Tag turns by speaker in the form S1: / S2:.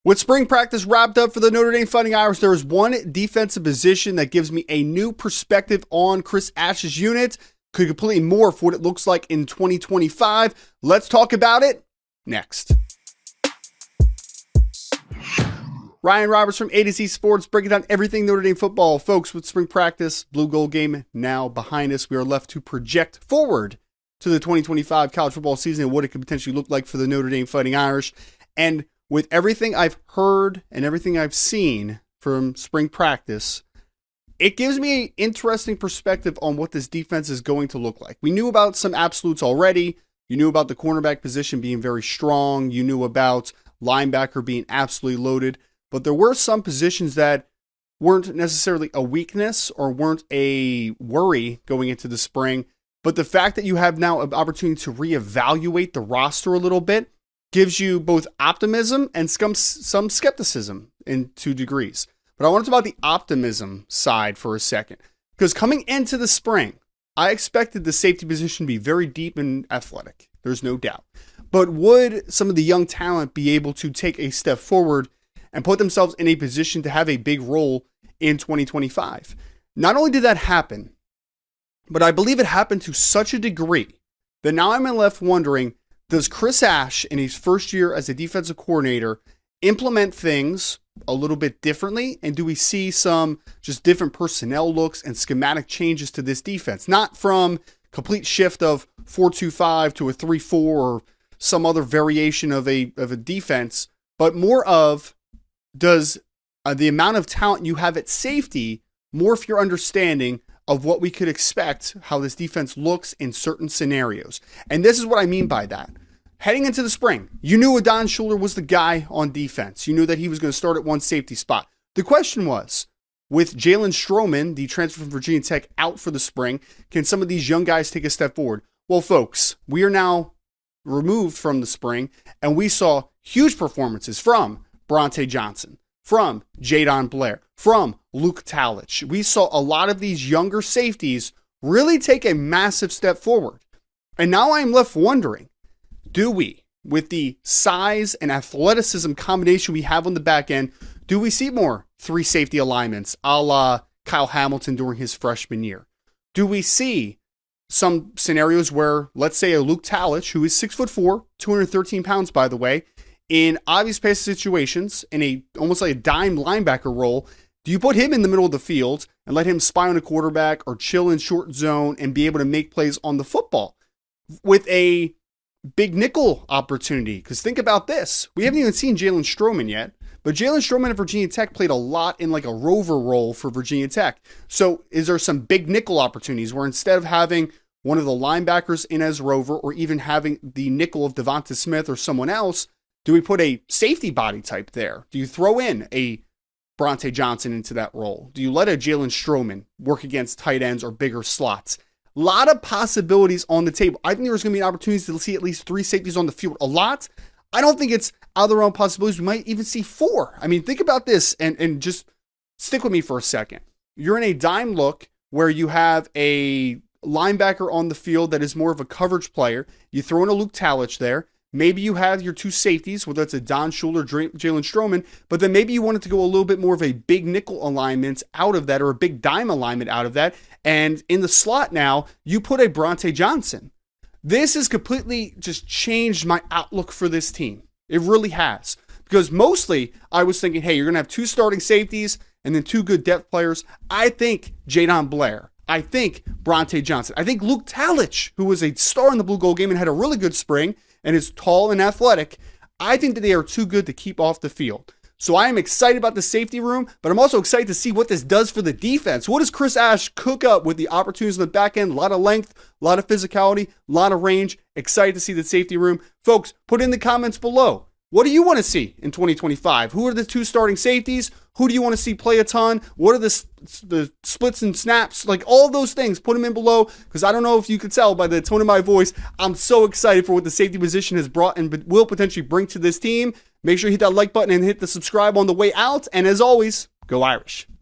S1: With spring practice wrapped up for the Notre Dame Fighting Irish, there is one defensive position that gives me a new perspective on Chris Ash's unit. Could completely morph what it looks like in 2025. Let's talk about it next. Ryan Roberts from A to Z Sports, breaking down everything Notre Dame football. Folks, with spring practice, blue gold game now behind us, we are left to project forward to the 2025 college football season and what it could potentially look like for the Notre Dame Fighting Irish. And with everything I've heard and everything I've seen from spring practice, it gives me an interesting perspective on what this defense is going to look like. We knew about some absolutes already. You knew about the cornerback position being very strong. You knew about linebacker being absolutely loaded. But there were some positions that weren't necessarily a weakness or weren't a worry going into the spring. But the fact that you have now an opportunity to reevaluate the roster a little bit gives you both optimism and some skepticism in 2 degrees. But I want to talk about the optimism side for a second. Because coming into the spring, I expected the safety position to be very deep and athletic. There's no doubt. But would some of the young talent be able to take a step forward and put themselves in a position to have a big role in 2025? Not only did that happen, but I believe it happened to such a degree that now I'm left wondering, does Chris Ash in his first year as a defensive coordinator implement things a little bit differently? And do we see some just different personnel looks and schematic changes to this defense? Not from complete shift of 4-2-5 to a 3-4 or some other variation of a defense, but more of, does the amount of talent you have at safety morph your understanding of what we could expect, how this defense looks in certain scenarios? And this is what I mean by that. Heading into the spring, you knew Don Schuler was the guy on defense. You knew that he was going to start at one safety spot. The question was, with Jalen Stroman, the transfer from Virginia Tech, out for the spring, can some of these young guys take a step forward? Well, folks, we are now removed from the spring, and we saw huge performances from Bronte Johnson, from Jadon Blair, from Luke Talich. We saw a lot of these younger safeties really take a massive step forward. And now I'm left wondering, do we, with the size and athleticism combination we have on the back end, do we see more 3 safety alignments a la Kyle Hamilton during his freshman year? Do we see some scenarios where, let's say, a Luke Talich, who is 6'4", 213 pounds, by the way, in obvious pass situations, in a almost like a dime linebacker role, do you put him in the middle of the field and let him spy on a quarterback or chill in short zone and be able to make plays on the football with a big nickel opportunity? Because think about this. We haven't even seen Jalen Stroman yet, but Jalen Stroman at Virginia Tech played a lot in like a rover role for Virginia Tech. So is there some big nickel opportunities where instead of having one of the linebackers in as rover or even having the nickel of Devonta Smith or someone else, do we put a safety body type there? Do you throw in a Bronte Johnson into that role? Do you let a Jalen Stroman work against tight ends or bigger slots? A lot of possibilities on the table. I think there's going to be opportunities to see at least 3 safeties on the field. A lot. I don't think it's out of the realm of possibilities. We might even see 4. I mean, think about this and just stick with me for a second. You're in a dime look where you have a linebacker on the field that is more of a coverage player. You throw in a Luke Talich there. Maybe you have your 2 safeties, whether it's a Don Schuler, Jalen Stroman, but then maybe you wanted to go a little bit more of a big nickel alignment out of that or a big dime alignment out of that. And in the slot now, you put a Bronte Johnson. This has completely just changed my outlook for this team. It really has. Because mostly I was thinking, hey, you're going to have 2 starting safeties and then 2 good depth players. I think Jadon Blair. I think Bronte Johnson. I think Luke Talich, who was a star in the blue gold game and had a really good spring, and is tall and athletic, I think that they are too good to keep off the field. So I am excited about the safety room, but I'm also excited to see what this does for the defense. What does Chris Ash cook up with the opportunities on the back end? A lot of length, a lot of physicality, a lot of range. Excited to see the safety room. Folks, put in the comments below. What do you want to see in 2025? Who are the 2 starting safeties? Who do you want to see play a ton? What are the splits and snaps? Like all those things, put them in below, because I don't know if you could tell by the tone of my voice, I'm so excited for what the safety position has brought and will potentially bring to this team. Make sure you hit that like button and hit the subscribe on the way out. And as always, go Irish.